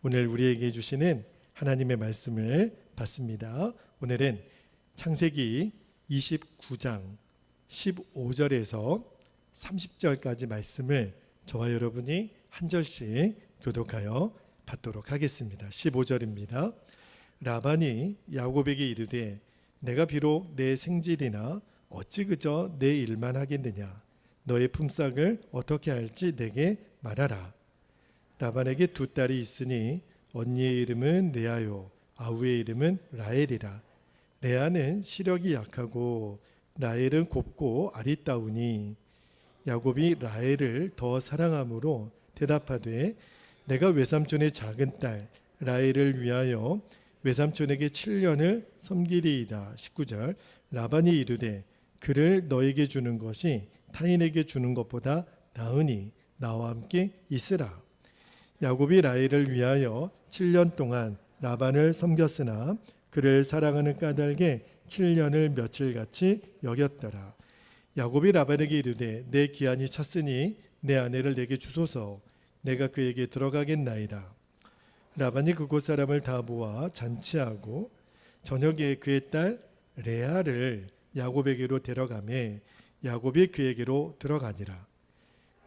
오늘 우리에게 주시는 하나님의 말씀을 받습니다. 오늘은 창세기 29장 15절에서 30절까지 말씀을 저와 여러분이 한 절씩 교독하여 받도록 하겠습니다. 15절입니다. 라반이 야곱에게 이르되 내가 비록 내 생질이나 어찌 그저 내 일만 하겠느냐. 너의 품삯을 어떻게 할지 내게 말하라. 라반에게 두 딸이 있으니 언니의 이름은 레아요 아우의 이름은 라헬이라. 레아는 시력이 약하고 라헬은 곱고 아리따우니 야곱이 라헬을 더 사랑함으로 대답하되 내가 외삼촌의 작은 딸 라헬을 위하여 외삼촌에게 7년을 섬기리이다. 19절 라반이 이르되 그를 너에게 주는 것이 타인에게 주는 것보다 나으니 나와 함께 있으라. 야곱이 라헬을 위하여 7년 동안 라반을 섬겼으나 그를 사랑하는 까닭에 7년을 며칠같이 여겼더라. 야곱이 라반에게 이르되 내 기한이 찼으니 내 아내를 내게 주소서. 내가 그에게 들어가겠나이다. 라반이 그곳 사람을 다 모아 잔치하고 저녁에 그의 딸 레아를 야곱에게로 데려가매 야곱이 그에게로 들어가니라.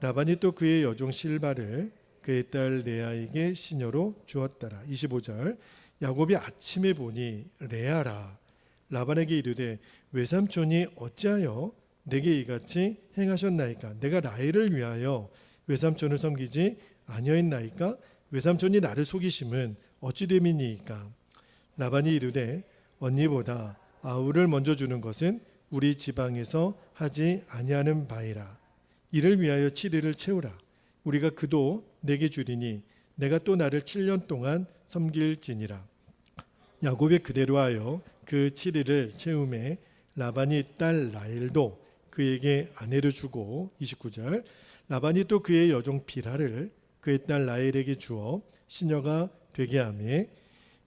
라반이 또 그의 여종 실바를 그의 딸 레아에게 시녀로 주었더라. 25절 야곱이 아침에 보니 레아라. 라반에게 이르되 외삼촌이 어찌하여 내게 이같이 행하셨나이까. 내가 라헬을 위하여 외삼촌을 섬기지 아니하였나이까. 외삼촌이 나를 속이심은 어찌 됨이니이까. 라반이 이르되 언니보다 아우를 먼저 주는 것은 우리 지방에서 하지 아니하는 바이라. 이를 위하여 7일을 채우라. 우리가 그도 내게 주리니 내가 또 나를 7년 동안 섬길지니라. 야곱이 그대로 하여 그 7일을 채우매 라반이 딸 라헬도 그에게 아내를 주고 29절 라반이 또 그의 여종 비라를 그의 딸 라헬에게 주어 시녀가 되게 하매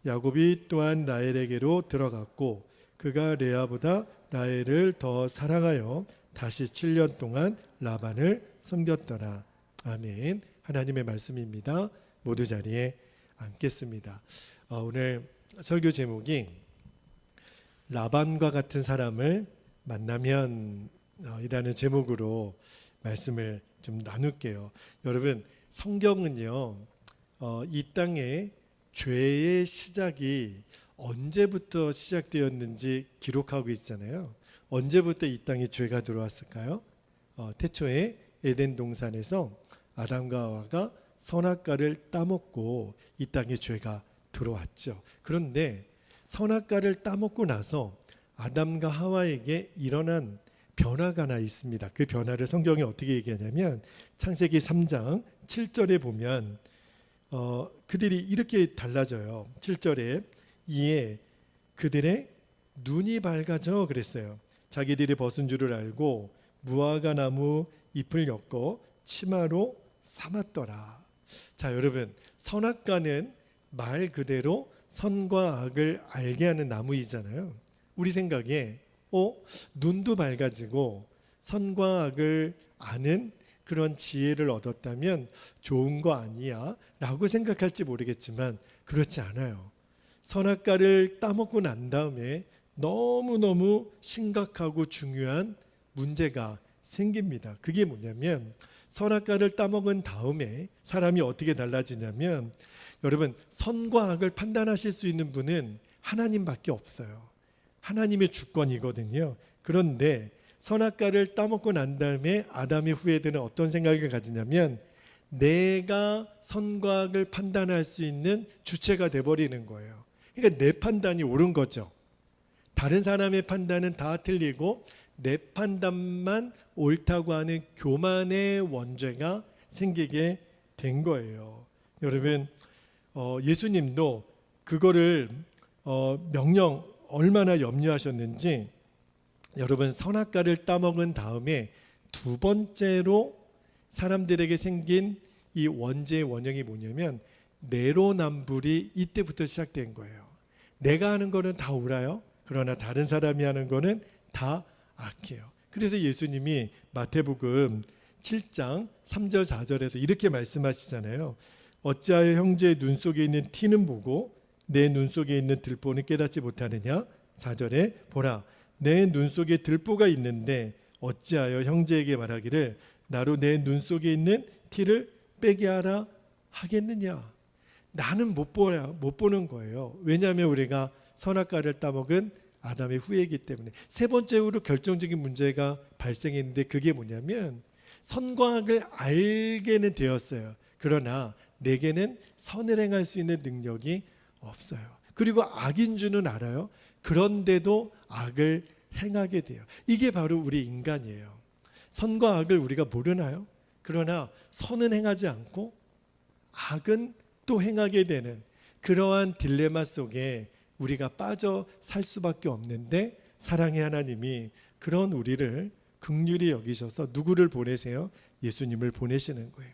야곱이 또한 라헬에게로 들어갔고 그가 레아보다 라헬을 더 사랑하여 다시 7년 동안 라반을 섬겼더라. 아멘. 하나님의 말씀입니다. 모두 자리에 앉겠습니다. 오늘 설교 제목이 라반과 같은 사람을 만나면 이라는 제목으로 말씀을 좀 나눌게요. 여러분 성경은요 이 땅에 죄의 시작이 언제부터 시작되었는지 기록하고 있잖아요. 언제부터 이 땅에 죄가 들어왔을까요? 태초에 에덴 동산에서 아담과 하와가 선악과를 따먹고 이 땅에 죄가 들어왔죠. 그런데 선악과를 따먹고 나서 아담과 하와에게 일어난 변화가 하나 있습니다. 그 변화를 성경이 어떻게 얘기하냐면 창세기 3장 7절에 보면 그들이 이렇게 달라져요. 7절에 이에 그들의 눈이 밝아져 그랬어요. 자기들이 벗은 줄을 알고 무화과 나무 잎을 엮어 치마로 삼았더라. 자, 여러분 선악과는 말 그대로 선과 악을 알게 하는 나무이잖아요. 우리 생각에 눈도 밝아지고 선과 악을 아는 그런 지혜를 얻었다면 좋은 거 아니야? 라고 생각할지 모르겠지만 그렇지 않아요. 선악과를 따먹고 난 다음에 너무너무 심각하고 중요한 문제가 생깁니다. 그게 뭐냐면 선악과를 따먹은 다음에 사람이 어떻게 달라지냐면 여러분 선과 악을 판단하실 수 있는 분은 하나님밖에 없어요. 하나님의 주권이거든요. 그런데 선악과를 따먹고 난 다음에 아담의 후예들은 어떤 생각을 가지냐면 내가 선과 악을 판단할 수 있는 주체가 돼버리는 거예요. 그러니까 내 판단이 옳은 거죠. 다른 사람의 판단은 다 틀리고 내 판단만 옳다고 하는 교만의 원죄가 생기게 된 거예요. 여러분 예수님도 그거를 명령 얼마나 염려하셨는지 여러분 선악과를 따먹은 다음에 두 번째로 사람들에게 생긴 이 원죄의 원형이 뭐냐면 내로남불이 이때부터 시작된 거예요. 내가 하는 거는 다 옳아요. 그러나 다른 사람이 하는 거는 다 악해요. 그래서 예수님이 마태복음 7장 3절 4절에서 이렇게 말씀하시잖아요. 어찌하여 형제의 눈 속에 있는 티는 보고 내 눈 속에 있는 들보는 깨닫지 못하느냐? 4절에 보라, 내 눈 속에 들보가 있는데 어찌하여 형제에게 말하기를 나로 내 눈 속에 있는 티를 빼게 하라 하겠느냐? 나는 못 보는 거예요. 왜냐하면 우리가 선악과를 따먹은 아담의 후예이기 때문에. 세 번째로 결정적인 문제가 발생했는데 그게 뭐냐면 선과 악을 알게는 되었어요. 그러나 내게는 선을 행할 수 있는 능력이 없어요. 그리고 악인 줄은 알아요. 그런데도 악을 행하게 돼요. 이게 바로 우리 인간이에요. 선과 악을 우리가 모르나요? 그러나 선은 행하지 않고 악은 또 행하게 되는 그러한 딜레마 속에 우리가 빠져 살 수밖에 없는데 사랑의 하나님이 그런 우리를 긍휼히 여기셔서 누구를 보내세요? 예수님을 보내시는 거예요.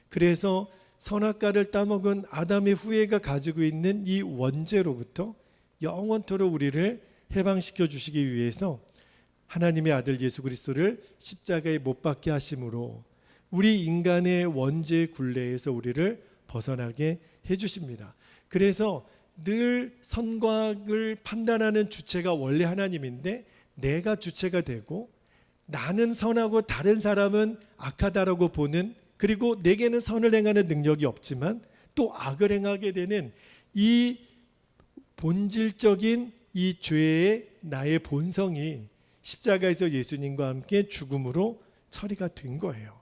그래서 선악과를 따먹은 아담의 후예가 가지고 있는 이 원죄로부터 영원토록 우리를 해방시켜 주시기 위해서 하나님의 아들 예수 그리스도를 십자가에 못 박게 하심으로 우리 인간의 원죄 굴레에서 우리를 벗어나게 해주십니다. 그래서 늘 선과 악을 판단하는 주체가 원래 하나님인데 내가 주체가 되고 나는 선하고 다른 사람은 악하다라고 보는, 그리고 내게는 선을 행하는 능력이 없지만 또 악을 행하게 되는 이 본질적인 이 죄의 나의 본성이 십자가에서 예수님과 함께 죽음으로 처리가 된 거예요.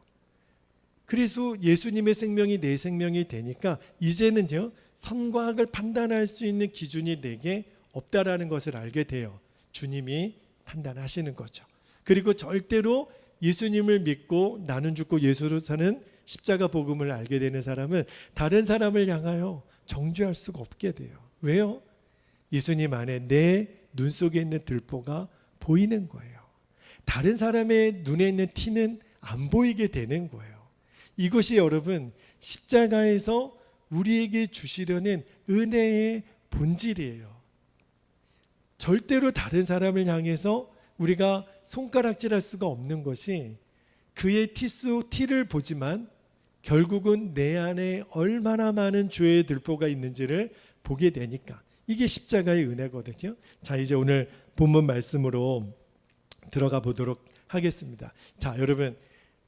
그래서 예수님의 생명이 내 생명이 되니까 이제는요 선과 악을 판단할 수 있는 기준이 내게 없다라는 것을 알게 돼요. 주님이 판단하시는 거죠. 그리고 절대로 예수님을 믿고 나는 죽고 예수로 사는 십자가 복음을 알게 되는 사람은 다른 사람을 향하여 정죄할 수가 없게 돼요. 왜요? 예수님 안에 내 눈 속에 있는 들보가 보이는 거예요. 다른 사람의 눈에 있는 티는 안 보이게 되는 거예요. 이것이 여러분 십자가에서 우리에게 주시려는 은혜의 본질이에요. 절대로 다른 사람을 향해서 우리가 손가락질할 수가 없는 것이 그의 티를 보지만 결국은 내 안에 얼마나 많은 죄의 들보가 있는지를 보게 되니까 이게 십자가의 은혜거든요. 자, 이제 오늘 본문 말씀으로 들어가 보도록 하겠습니다. 자, 여러분,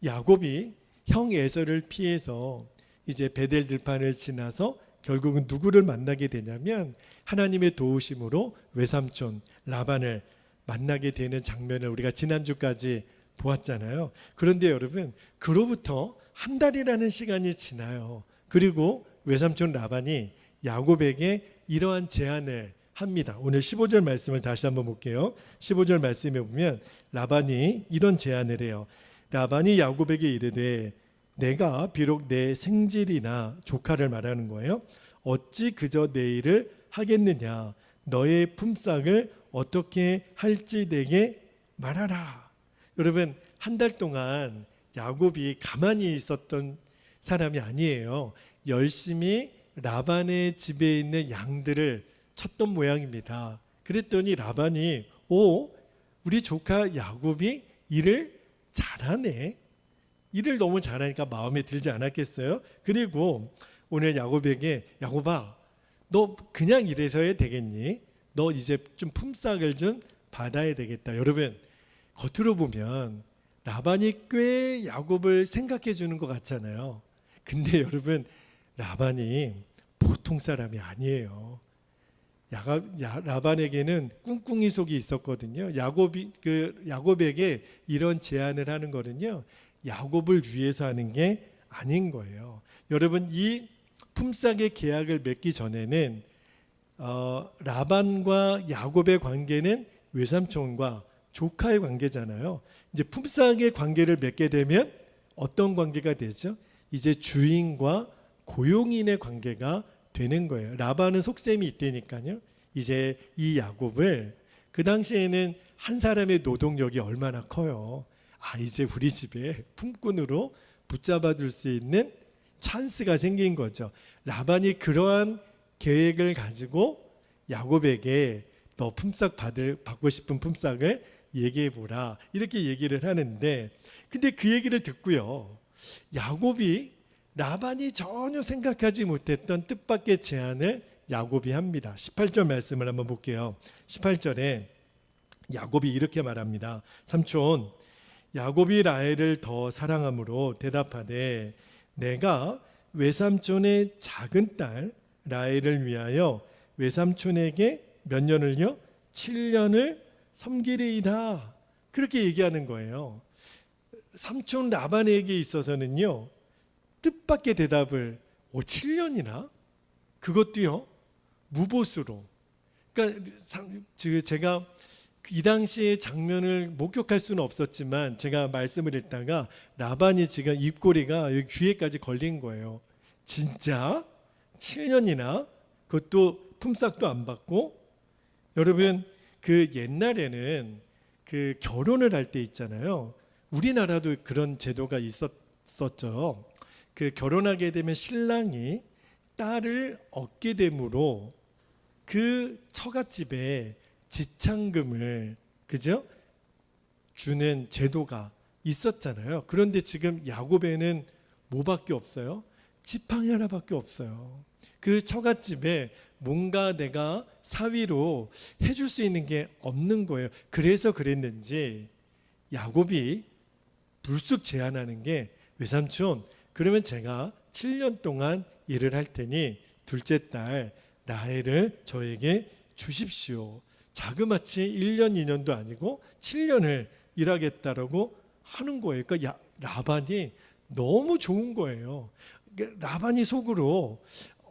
야곱이 형 에서를 피해서 이제 베델 들판을 지나서 결국은 누구를 만나게 되냐면 하나님의 도우심으로 외삼촌 라반을 만나게 되는 장면을 우리가 지난주까지 보았잖아요. 그런데 여러분, 그로부터 한 달이라는 시간이 지나요. 그리고 외삼촌 라반이 야곱에게 이러한 제안을 합니다. 오늘 15절 말씀을 다시 한번 볼게요. 15절 말씀에 보면 라반이 이런 제안을 해요. 라반이 야곱에게 이르되 내가 비록 내 생질이나 조카를 말하는 거예요. 어찌 그저 내 일을 하겠느냐. 너의 품삯을 어떻게 할지 내게 말하라. 여러분, 한 달 동안 야곱이 가만히 있었던 사람이 아니에요. 열심히 라반의 집에 있는 양들을 쳤던 모양입니다. 그랬더니 라반이 우리 조카 야곱이 일을 잘하네. 일을 너무 잘하니까 마음에 들지 않았겠어요? 그리고 오늘 야곱에게 야곱아, 너 그냥 이래서 해야 되겠니? 너 이제 좀 품삯을 좀 받아야 되겠다. 여러분, 겉으로 보면 라반이 꽤 야곱을 생각해 주는 것 같잖아요. 근데 여러분, 라반이 보통 사람이 아니에요. 라반에게는 꿍꿍이 속이 있었거든요. 야곱에게 이런 제안을 하는 거는요, 야곱을 위해서 하는 게 아닌 거예요. 여러분, 이 품삯의 계약을 맺기 전에는 라반과 야곱의 관계는 외삼촌과 조카의 관계잖아요. 이제 품삯의 관계를 맺게 되면 어떤 관계가 되죠? 이제 주인과 고용인의 관계가 되는 거예요. 라반은 속셈이 있다니까요. 이제 이 야곱을, 그 당시에는 한 사람의 노동력이 얼마나 커요. 이제 우리 집에 품꾼으로 붙잡아둘 수 있는 찬스가 생긴 거죠. 라반이 그러한 계획을 가지고 야곱에게 너 품삯 받고 싶은 품삯을 얘기해보라, 이렇게 얘기를 하는데, 근데 그 얘기를 듣고요, 야곱이 라반이 전혀 생각하지 못했던 뜻밖의 제안을 야곱이 합니다. 18절 말씀을 한번 볼게요. 18절에 야곱이 이렇게 말합니다. 삼촌, 야곱이 라헬을 더 사랑함으로 대답하되 내가 외삼촌의 작은 딸 라헬을 위하여 외삼촌에게 몇 년을요? 7년을 섬기리이다. 그렇게 얘기하는 거예요. 삼촌 라반에게 있어서는요, 뜻밖의 대답을 7년이나? 그것도요 무보수로. 그러니까 제가 이 당시의 장면을 목격할 수는 없었지만 제가 말씀을 읽다가 라반이 지금 입꼬리가 여기 귀에까지 걸린 거예요. 진짜 7년이나? 그것도 품삯도 안 받고. 여러분, 그 옛날에는 그 결혼을 할 때 있잖아요. 우리나라도 그런 제도가 있었죠. 그 결혼하게 되면 신랑이 딸을 얻게 되므로 그 처갓집에 지창금을 그죠? 주는 제도가 있었잖아요. 그런데 지금 야곱에는 뭐밖에 없어요? 지팡이 하나밖에 없어요. 그 처갓집에 뭔가 내가 사위로 해줄 수 있는 게 없는 거예요. 그래서 그랬는지 야곱이 불쑥 제안하는 게 외삼촌, 그러면 제가 7년 동안 일을 할 테니 둘째 딸 라헬을 저에게 주십시오. 자그마치 1년 2년도 아니고 7년을 일하겠다라고 하는 거예요. 그러니까 라반이 너무 좋은 거예요. 라반이 속으로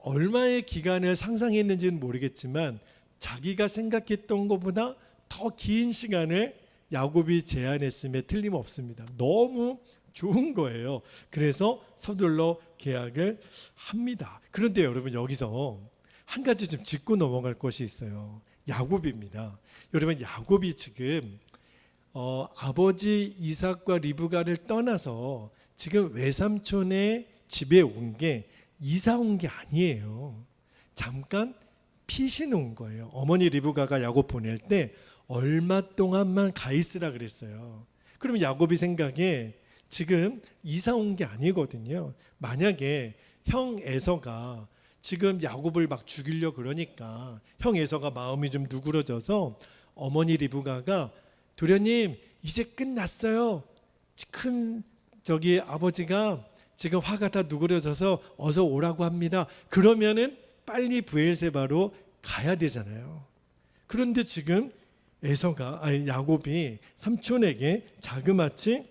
얼마의 기간을 상상했는지는 모르겠지만 자기가 생각했던 것보다 더 긴 시간을 야곱이 제안했음에 틀림없습니다. 너무 좋은 거예요. 그래서 서둘러 계약을 합니다. 그런데 여러분, 여기서 한 가지 좀 짚고 넘어갈 것이 있어요. 야곱입니다. 여러분, 야곱이 지금 아버지 이삭과 리브가를 떠나서 지금 외삼촌의 집에 온 게 이사 온 게 아니에요. 잠깐 피신 온 거예요. 어머니 리브가가 야곱 보낼 때 얼마 동안만 가 있으라 그랬어요. 그러면 야곱이 생각에 지금 이사 온 게 아니거든요. 만약에 형 에서가 지금 야곱을 막 죽이려 그러니까 형 에서가 마음이 좀 누그러져서 어머니 리브가가 도련님 이제 끝났어요. 큰 아버지가 지금 화가 다 누그러져서 어서 오라고 합니다. 그러면은 빨리 브엘세바로 가야 되잖아요. 그런데 지금 야곱이 삼촌에게 자그마치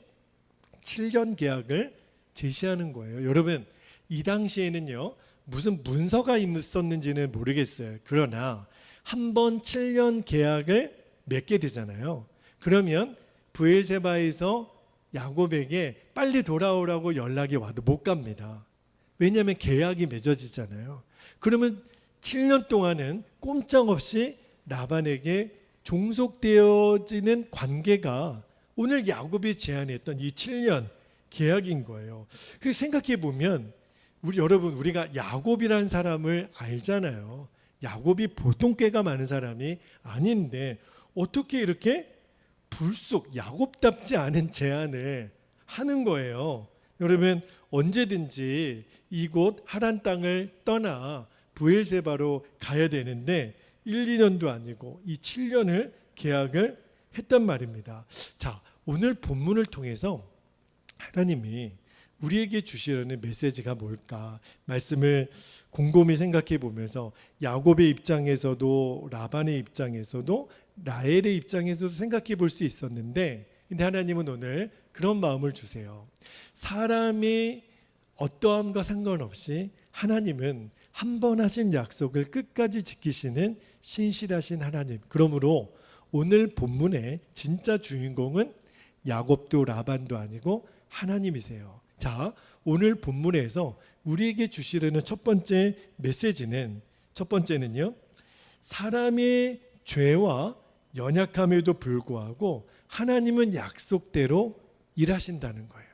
7년 계약을 제시하는 거예요. 여러분, 이 당시에는요 무슨 문서가 있었는지는 모르겠어요. 그러나 한 번 7년 계약을 맺게 되잖아요. 그러면 브엘세바에서 야곱에게 빨리 돌아오라고 연락이 와도 못 갑니다. 왜냐하면 계약이 맺어지잖아요. 그러면 7년 동안은 꼼짝없이 라반에게 종속되어지는 관계가 오늘 야곱이 제안했던 이 7년 계약인 거예요. 그래서 생각해 보면 우리가 야곱이라는 사람을 알잖아요. 야곱이 보통 꾀가 많은 사람이 아닌데 어떻게 이렇게 불쑥 야곱답지 않은 제안을 하는 거예요. 여러분, 언제든지 이곳 하란 땅을 떠나 브엘세바로 가야 되는데 1, 2년도 아니고 이 7년을 계약을 했단 말입니다. 자, 오늘 본문을 통해서 하나님이 우리에게 주시려는 메시지가 뭘까? 말씀을 곰곰이 생각해 보면서 야곱의 입장에서도 라반의 입장에서도 라헬의 입장에서도 생각해 볼 수 있었는데, 근데 하나님은 오늘 그런 마음을 주세요. 사람이 어떠함과 상관없이 하나님은 한 번 하신 약속을 끝까지 지키시는 신실하신 하나님. 그러므로 오늘 본문의 진짜 주인공은 야곱도 라반도 아니고 하나님이세요. 자, 오늘 본문에서 우리에게 주시려는 첫 번째 메시지는, 첫 번째는요, 사람의 죄와 연약함에도 불구하고 하나님은 약속대로 일하신다는 거예요.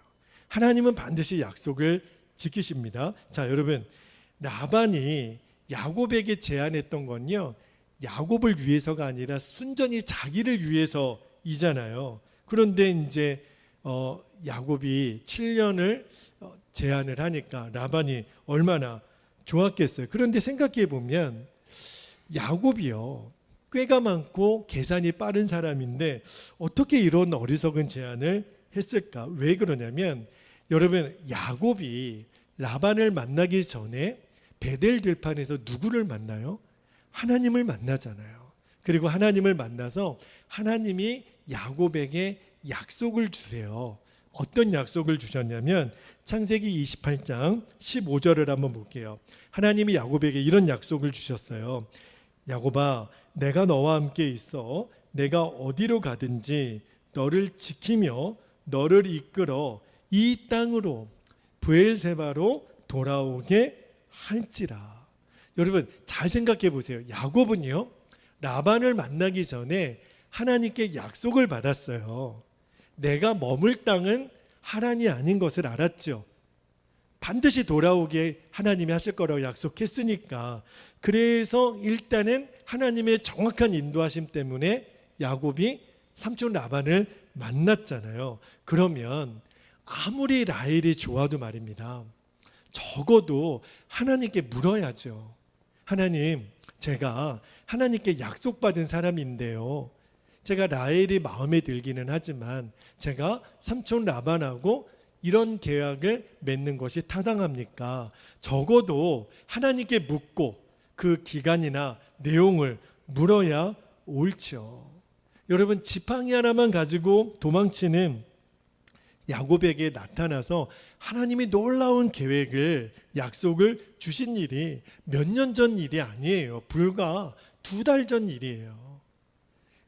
하나님은 반드시 약속을 지키십니다. 자, 여러분, 라반이 야곱에게 제안했던 건요, 야곱을 위해서가 아니라 순전히 자기를 위해서이잖아요. 그런데 이제 야곱이 7년을 제안을 하니까 라반이 얼마나 좋았겠어요. 그런데 생각해 보면 야곱이요, 꾀가 많고 계산이 빠른 사람인데 어떻게 이런 어리석은 제안을 했을까? 왜 그러냐면 여러분, 야곱이 라반을 만나기 전에 베델 들판에서 누구를 만나요? 하나님을 만나잖아요. 그리고 하나님을 만나서 하나님이 야곱에게 약속을 주세요. 어떤 약속을 주셨냐면 창세기 28장 15절을 한번 볼게요. 하나님이 야곱에게 이런 약속을 주셨어요. 야곱아, 내가 너와 함께 있어 내가 어디로 가든지 너를 지키며 너를 이끌어 이 땅으로 브엘세바로 돌아오게 할지라. 여러분 잘 생각해 보세요. 야곱은요, 라반을 만나기 전에 하나님께 약속을 받았어요. 내가 머물 땅은 하란이 아닌 것을 알았죠. 반드시 돌아오게 하나님이 하실 거라고 약속했으니까. 그래서 일단은 하나님의 정확한 인도하심 때문에 야곱이 삼촌 라반을 만났잖아요. 그러면 아무리 라헬이 좋아도 말입니다, 적어도 하나님께 물어야죠. 하나님, 제가 하나님께 약속받은 사람인데요, 제가 라헬이 마음에 들기는 하지만 제가 삼촌 라반하고 이런 계약을 맺는 것이 타당합니까? 적어도 하나님께 묻고 그 기간이나 내용을 물어야 옳죠. 여러분, 지팡이 하나만 가지고 도망치는 야곱에게 나타나서 하나님이 놀라운 계획을, 약속을 주신 일이 몇 년 전 일이 아니에요. 불과 2달 전 일이에요.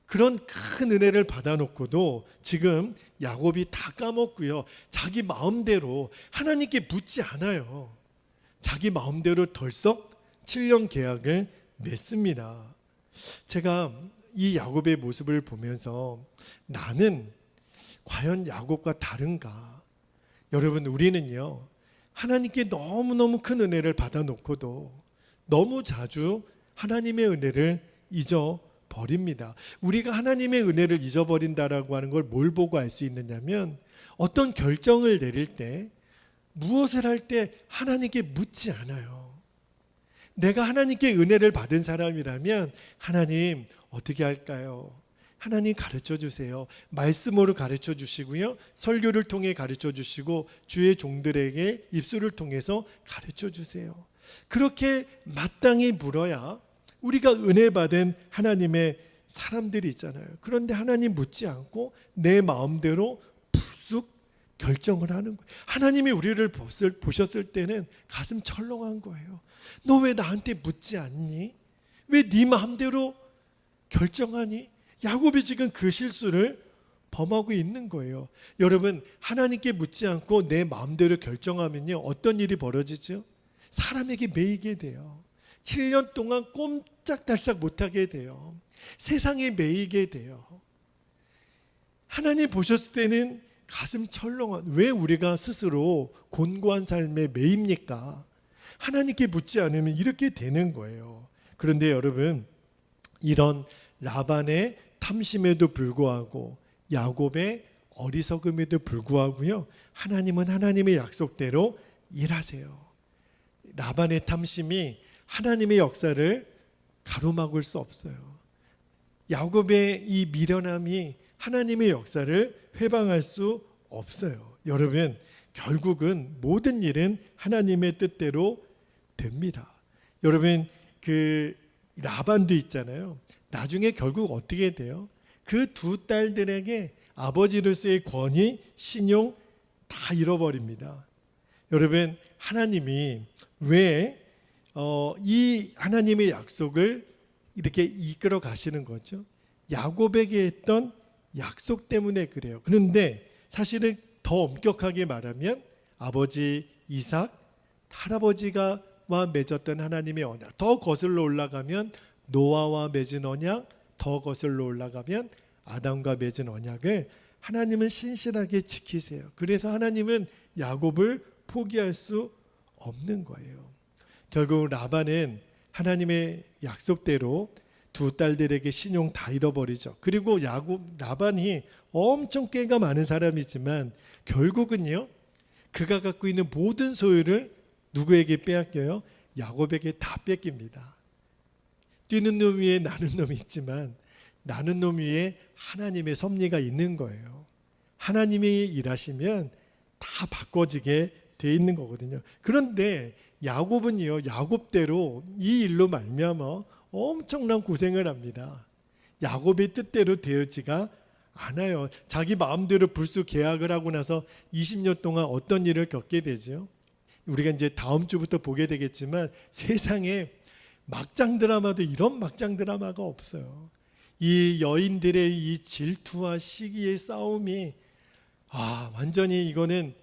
그런 큰 은혜를 받아놓고도 지금 야곱이 다 까먹고요, 자기 마음대로 하나님께 묻지 않아요. 자기 마음대로 덜썩 7년 계약을 맺습니다. 제가 이 야곱의 모습을 보면서 나는 과연 야곱과 다른가? 여러분, 우리는요, 하나님께 너무너무 큰 은혜를 받아놓고도 너무 자주 하나님의 은혜를 잊어버립니다. 우리가 하나님의 은혜를 잊어버린다라고 하는 걸 뭘 보고 알 수 있느냐면, 어떤 결정을 내릴 때, 무엇을 할 때 하나님께 묻지 않아요. 내가 하나님께 은혜를 받은 사람이라면 하나님 어떻게 할까요? 하나님 가르쳐 주세요. 말씀으로 가르쳐 주시고요, 설교를 통해 가르쳐 주시고 주의 종들에게 입술을 통해서 가르쳐 주세요. 그렇게 마땅히 물어야 우리가 은혜 받은 하나님의 사람들이 있잖아요. 그런데 하나님 묻지 않고 내 마음대로 불쑥 결정을 하는 거예요. 하나님이 우리를 보셨을 때는 가슴 철렁한 거예요. 너 왜 나한테 묻지 않니? 왜 네 마음대로 결정하니? 야곱이 지금 그 실수를 범하고 있는 거예요. 여러분, 하나님께 묻지 않고 내 마음대로 결정하면요, 어떤 일이 벌어지죠? 사람에게 매이게 돼요. 7년 동안 꼼짝달싹 못하게 돼요. 세상에 매이게 돼요. 하나님 보셨을 때는 가슴 철렁한, 왜 우리가 스스로 곤고한 삶에 매입니까? 하나님께 묻지 않으면 이렇게 되는 거예요. 그런데 여러분, 이런 라반의 탐심에도 불구하고 야곱의 어리석음에도 불구하고요, 하나님은 하나님의 약속대로 일하세요. 라반의 탐심이 하나님의 역사를 가로막을 수 없어요. 야곱의 이 미련함이 하나님의 역사를 회방할 수 없어요. 여러분, 결국은 모든 일은 하나님의 뜻대로 됩니다. 여러분, 그 라반도 있잖아요. 나중에 결국 어떻게 돼요? 그 2 딸들에게 아버지로서의 권위, 신용 다 잃어버립니다. 여러분, 하나님이 왜 이 하나님의 약속을 이렇게 이끌어 가시는 거죠? 야곱에게 했던 약속 때문에 그래요. 그런데 사실은 더 엄격하게 말하면 아버지 이삭, 할아버지가 맺었던 하나님의 언약, 더 거슬러 올라가면 노아와 맺은 언약, 더 거슬러 올라가면 아담과 맺은 언약을 하나님은 신실하게 지키세요. 그래서 하나님은 야곱을 포기할 수 없는 거예요. 결국 라반은 하나님의 약속대로 2 딸들에게 신용 다 잃어버리죠. 그리고 라반이 엄청 꾀가 많은 사람이지만 결국은요, 그가 갖고 있는 모든 소유를 누구에게 빼앗겨요? 야곱에게 다 뺏깁니다. 뛰는 놈 위에 나는 놈이 있지만 나는 놈 위에 하나님의 섭리가 있는 거예요. 하나님이 일하시면 다 바꿔지게 돼 있는 거거든요. 그런데 야곱은요, 야곱대로 이 일로 말미암아 엄청난 고생을 합니다. 야곱의 뜻대로 되어지가 않아요. 자기 마음대로 불쑥 계약을 하고 나서 20년 동안 어떤 일을 겪게 되죠. 우리가 이제 다음 주부터 보게 되겠지만 세상에 막장 드라마도 이런 막장 드라마가 없어요. 이 여인들의 이 질투와 시기의 싸움이 완전히 이거는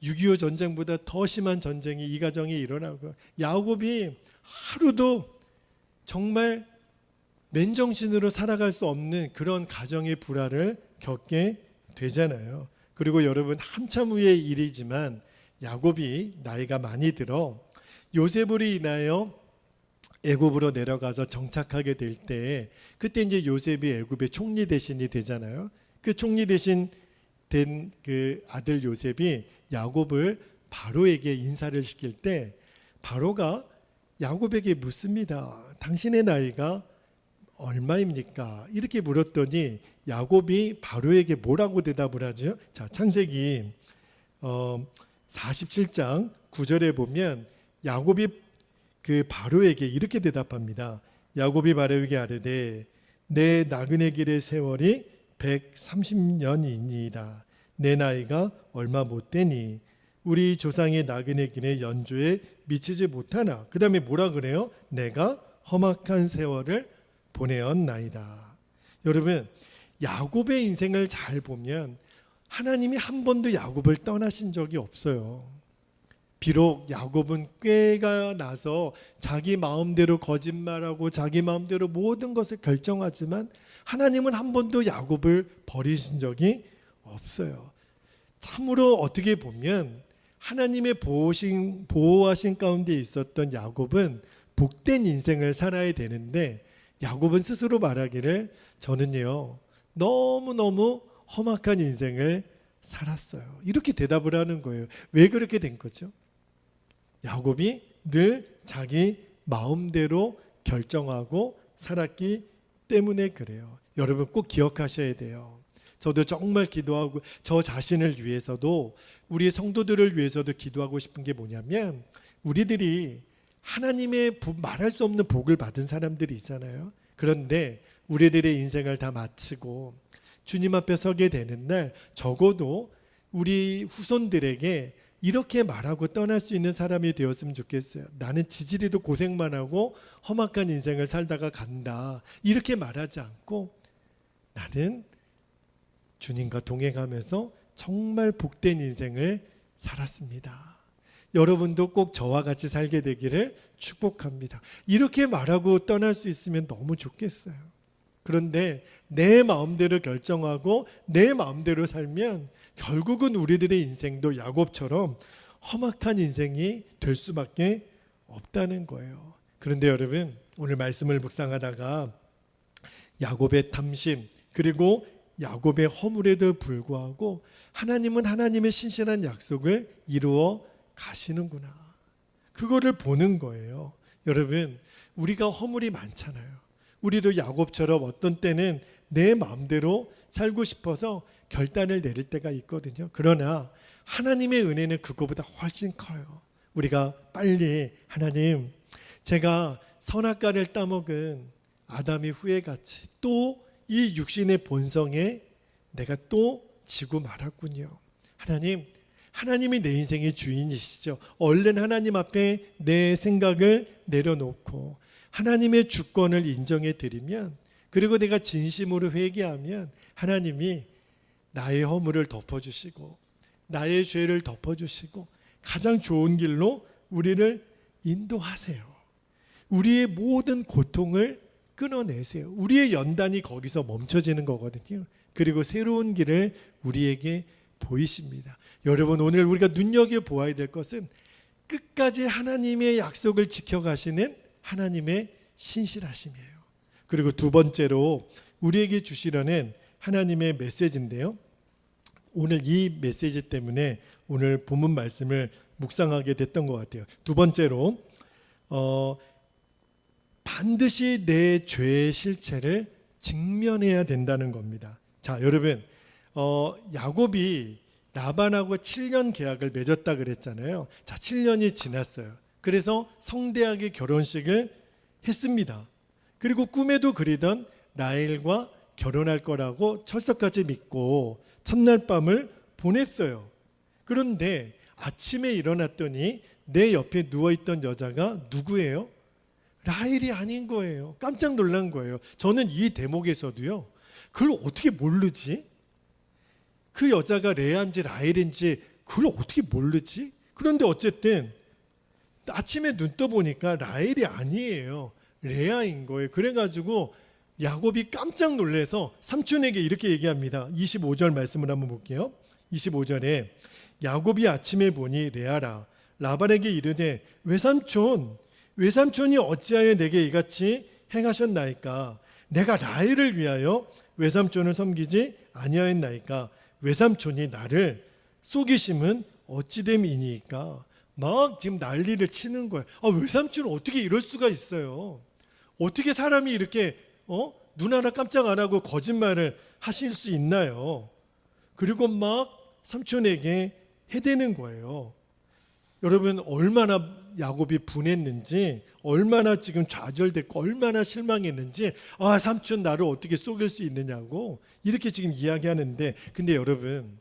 6.25 전쟁보다 더 심한 전쟁이 이 가정에 일어나고, 야곱이 하루도 정말 맨정신으로 살아갈 수 없는 그런 가정의 불화를 겪게 되잖아요. 그리고 여러분, 한참 후의 일이지만 야곱이 나이가 많이 들어 요셉으로 인하여 애굽으로 내려가서 정착하게 될 때, 그때 이제 요셉이 애굽의 총리 대신이 되잖아요. 그 총리 대신 된 그 아들 요셉이 야곱을 바로에게 인사를 시킬 때 바로가 야곱에게 묻습니다. 당신의 나이가 얼마입니까? 이렇게 물었더니 야곱이 바로에게 뭐라고 대답을 하죠? 자, 창세기 47장 9절에 보면 야곱이 그 바로에게 이렇게 대답합니다. 야곱이 바로에게 아뢰되 내 나그네 길의 세월이 130년이니이다. 내 나이가 얼마 못 되니 우리 조상의 나그네 길의 연조에 미치지 못하나. 그 다음에 뭐라 그래요? 내가 험악한 세월을 보내었나이다. 여러분, 야곱의 인생을 잘 보면 하나님이 한 번도 야곱을 떠나신 적이 없어요. 비록 야곱은 꾀가 나서 자기 마음대로 거짓말하고 자기 마음대로 모든 것을 결정하지만 하나님은 한 번도 야곱을 버리신 적이 없어요. 참으로 어떻게 보면 하나님의 보호하신 가운데 있었던 야곱은 복된 인생을 살아야 되는데, 야곱은 스스로 말하기를 저는요 너무너무 험악한 인생을 살았어요. 이렇게 대답을 하는 거예요. 왜 그렇게 된 거죠? 야곱이 늘 자기 마음대로 결정하고 살았기 때문에 그래요. 여러분 꼭 기억하셔야 돼요. 저도 정말 기도하고 저 자신을 위해서도 우리 성도들을 위해서도 기도하고 싶은 게 뭐냐면, 우리들이 하나님의 말할 수 없는 복을 받은 사람들이 있잖아요. 그런데 우리들의 인생을 다 마치고 주님 앞에 서게 되는 날 적어도 우리 후손들에게 이렇게 말하고 떠날 수 있는 사람이 되었으면 좋겠어요. 나는 지지리도 고생만 하고 험악한 인생을 살다가 간다, 이렇게 말하지 않고 나는 주님과 동행하면서 정말 복된 인생을 살았습니다. 여러분도 꼭 저와 같이 살게 되기를 축복합니다. 이렇게 말하고 떠날 수 있으면 너무 좋겠어요. 그런데 내 마음대로 결정하고 내 마음대로 살면 결국은 우리들의 인생도 야곱처럼 험악한 인생이 될 수밖에 없다는 거예요. 그런데 여러분, 오늘 말씀을 묵상하다가 야곱의 탐심, 그리고 야곱의 허물에도 불구하고 하나님은 하나님의 신실한 약속을 이루어 가시는구나, 그거를 보는 거예요. 여러분, 우리가 허물이 많잖아요. 우리도 야곱처럼 어떤 때는 내 마음대로 살고 싶어서 결단을 내릴 때가 있거든요. 그러나 하나님의 은혜는 그거보다 훨씬 커요. 우리가 빨리 하나님, 제가 선악과를 따먹은 아담의 후회같이 또 이 육신의 본성에 내가 또 지고 말았군요. 하나님, 하나님이 내 인생의 주인이시죠. 얼른 하나님 앞에 내 생각을 내려놓고 하나님의 주권을 인정해 드리면, 그리고 내가 진심으로 회개하면 하나님이 나의 허물을 덮어주시고 나의 죄를 덮어주시고 가장 좋은 길로 우리를 인도하세요. 우리의 모든 고통을 끊어내세요. 우리의 연단이 거기서 멈춰지는 거거든요. 그리고 새로운 길을 우리에게 보이십니다. 여러분, 오늘 우리가 눈여겨보아야 될 것은 끝까지 하나님의 약속을 지켜가시는 하나님의 신실하심이에요. 그리고 두 번째로 우리에게 주시려는 하나님의 메시지인데요, 오늘 이 메시지 때문에 오늘 본문 말씀을 묵상하게 됐던 것 같아요. 두 번째로 반드시 내 죄의 실체를 직면해야 된다는 겁니다. 자, 여러분, 야곱이 라반하고 7년 계약을 맺었다 그랬잖아요. 자, 7년이 지났어요. 그래서 성대하게 결혼식을 했습니다. 그리고 꿈에도 그리던 라헬과 결혼할 거라고 철석같이 믿고 첫날 밤을 보냈어요. 그런데 아침에 일어났더니 내 옆에 누워있던 여자가 누구예요? 라헬이 아닌 거예요. 깜짝 놀란 거예요. 저는 이 대목에서도요, 그걸 어떻게 모르지? 그 여자가 레아인지 라헬인지 그걸 어떻게 모르지? 그런데 어쨌든 아침에 눈 떠보니까 라헬이 아니에요. 레아인 거예요. 그래가지고 야곱이 깜짝 놀라서 삼촌에게 이렇게 얘기합니다. 25절 말씀을 한번 볼게요. 25절에 야곱이 아침에 보니 레아라 라반에게 이르되 외삼촌이 어찌하여 내게 이같이 행하셨나이까? 내가 라헬을 위하여 외삼촌을 섬기지 아니하였나이까? 외삼촌이 나를 속이심은 어찌됨이니까? 막 지금 난리를 치는 거예요. 외삼촌은 어떻게 이럴 수가 있어요? 어떻게 사람이 이렇게 눈 하나 깜짝 안 하고 거짓말을 하실 수 있나요? 그리고 막 삼촌에게 해대는 거예요. 여러분, 얼마나 야곱이 분했는지, 얼마나 지금 좌절됐고 얼마나 실망했는지, 삼촌 나를 어떻게 속일 수 있느냐고 이렇게 지금 이야기하는데, 근데 여러분,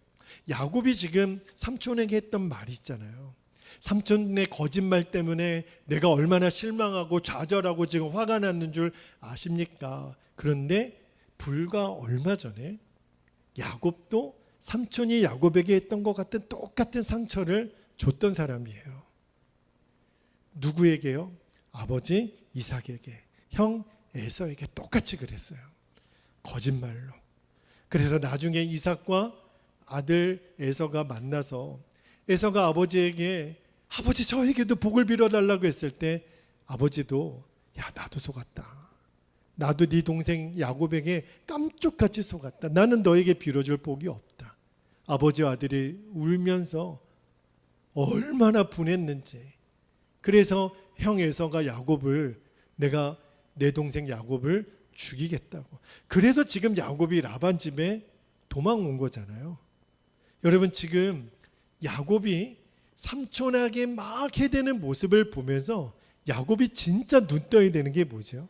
야곱이 지금 삼촌에게 했던 말이 있잖아요. 삼촌의 거짓말 때문에 내가 얼마나 실망하고 좌절하고 지금 화가 났는 줄 아십니까? 그런데 불과 얼마 전에 야곱도 삼촌이 야곱에게 했던 것 같은 똑같은 상처를 줬던 사람이에요. 누구에게요? 아버지 이삭에게, 형 에서에게 똑같이 그랬어요. 거짓말로. 그래서 나중에 이삭과 아들 에서가 만나서 에서가 아버지에게 아버지 저에게도 복을 빌어달라고 했을 때 아버지도 나도 속았다. 나도 네 동생 야곱에게 깜짝같이 속았다. 나는 너에게 빌어줄 복이 없다. 아버지와 아들이 울면서 얼마나 분했는지. 그래서 형 에서가 야곱을 내가 내 동생 야곱을 죽이겠다고. 그래서 지금 야곱이 라반 집에 도망온 거잖아요. 여러분, 지금 야곱이 삼촌에게 막 해대는 모습을 보면서 야곱이 진짜 눈 떠야 되는 게 뭐죠?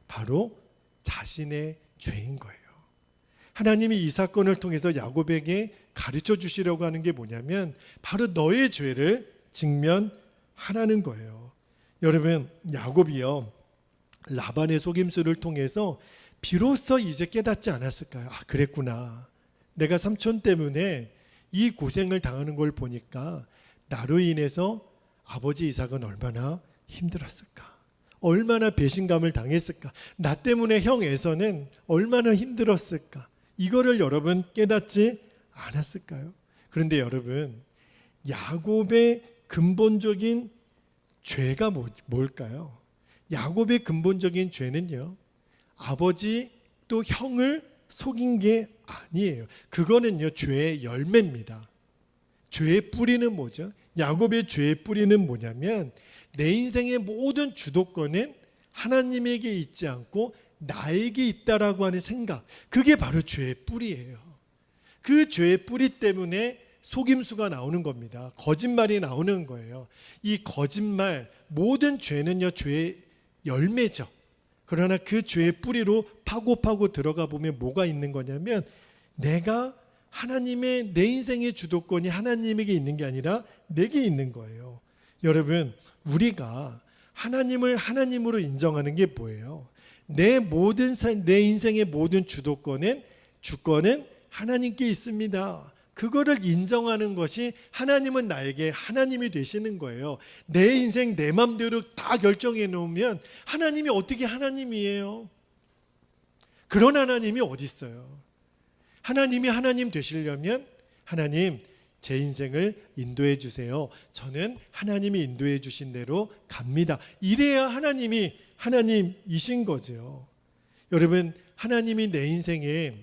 바로 자신의 죄인 거예요. 하나님이 이 사건을 통해서 야곱에게 가르쳐 주시려고 하는 게 뭐냐면 바로 너의 죄를 직면하라는 거예요. 여러분, 야곱이요, 라반의 속임수를 통해서 비로소 이제 깨닫지 않았을까요? 그랬구나. 내가 삼촌 때문에 이 고생을 당하는 걸 보니까 나로 인해서 아버지 이삭은 얼마나 힘들었을까? 얼마나 배신감을 당했을까? 나 때문에 형 에서는 얼마나 힘들었을까? 이거를 여러분 깨닫지 않았을까요? 그런데 여러분, 야곱의 근본적인 죄가 뭘까요? 야곱의 근본적인 죄는요, 아버지 또 형을 속인 게 아니에요. 그거는요, 죄의 열매입니다. 죄의 뿌리는 뭐죠? 야곱의 죄의 뿌리는 뭐냐면 내 인생의 모든 주도권은 하나님에게 있지 않고 나에게 있다라고 하는 생각, 그게 바로 죄의 뿌리예요. 그 죄의 뿌리 때문에 속임수가 나오는 겁니다. 거짓말이 나오는 거예요. 이 거짓말, 모든 죄는요, 죄의 열매죠. 그러나 그 죄의 뿌리로 파고 들어가 보면 뭐가 있는 거냐면 내가 하나님의, 내 인생의 주도권이 하나님에게 있는 게 아니라 내게 있는 거예요. 여러분, 우리가 하나님을 하나님으로 인정하는 게 뭐예요? 내 인생의 모든 주권은 하나님께 있습니다. 그거를 인정하는 것이 하나님은 나에게 하나님이 되시는 거예요. 내 인생 내 맘대로 다 결정해 놓으면 하나님이 어떻게 하나님이에요? 그런 하나님이 어디 있어요? 하나님이 하나님 되시려면 하나님, 제 인생을 인도해 주세요. 저는 하나님이 인도해 주신 대로 갑니다. 이래야 하나님이 하나님이신 거죠. 여러분, 하나님이 내 인생에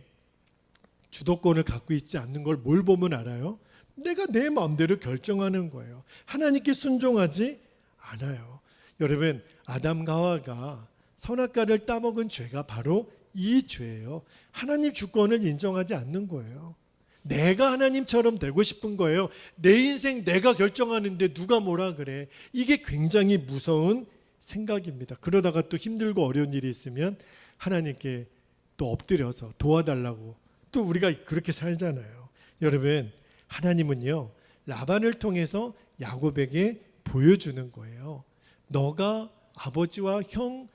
주도권을 갖고 있지 않는 걸 뭘 보면 알아요? 내가 내 마음대로 결정하는 거예요. 하나님께 순종하지 않아요. 여러분, 아담과 하와가 선악과를 따먹은 죄가 바로 이 죄예요. 하나님 주권을 인정하지 않는 거예요. 내가 하나님처럼 되고 싶은 거예요. 내 인생 내가 결정하는데 누가 뭐라 그래. 이게 굉장히 무서운 생각입니다. 그러다가 또 힘들고 어려운 일이 있으면 하나님께 또 엎드려서 도와달라고 또 우리가 그렇게 살잖아요. 여러분, 하나님은요, 라반을 통해서 야곱에게 보여주는 거예요. 너가 아버지와 형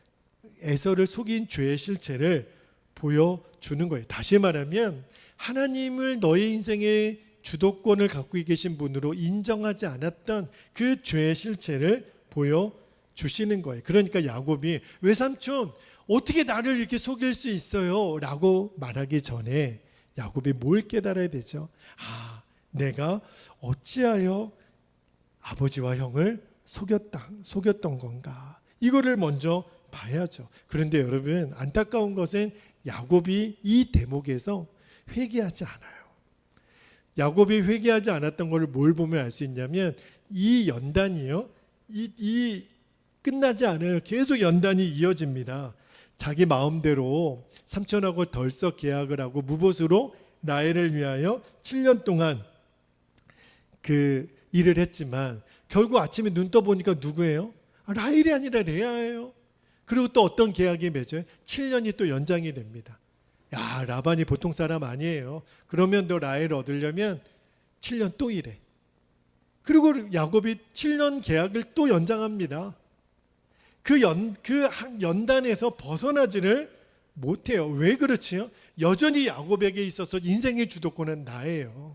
에서를 속인 죄의 실체를 보여주는 거예요. 다시 말하면 하나님을 너의 인생의 주도권을 갖고 계신 분으로 인정하지 않았던 그 죄의 실체를 보여주시는 거예요. 그러니까 야곱이 외삼촌 어떻게 나를 이렇게 속일 수 있어요? 라고 말하기 전에 야곱이 뭘 깨달아야 되죠? 내가 어찌하여 아버지와 형을 속였던 건가? 이거를 먼저 봐야죠. 그런데 여러분, 안타까운 것은 야곱이 이 대목에서 회개하지 않아요. 야곱이 회개하지 않았던 것을 뭘 보면 알 수 있냐면 이 연단이요, 이 끝나지 않아요. 계속 연단이 이어집니다. 자기 마음대로 삼촌하고 덜썩 계약을 하고 무봇으로 라헬을 위하여 7년 동안 그 일을 했지만 결국 아침에 눈 떠보니까 누구예요? 라헬이 아니라 레아예요. 그리고 또 어떤 계약이 맺어요? 7년이 또 연장이 됩니다. 야, 라반이 보통 사람 아니에요. 그러면 너 라헬을 얻으려면 7년 또 일해. 그리고 야곱이 7년 계약을 또 연장합니다. 그 연단에서 벗어나지를 못해요. 왜 그렇지요? 여전히 야곱에게 있어서 인생의 주도권은 나예요.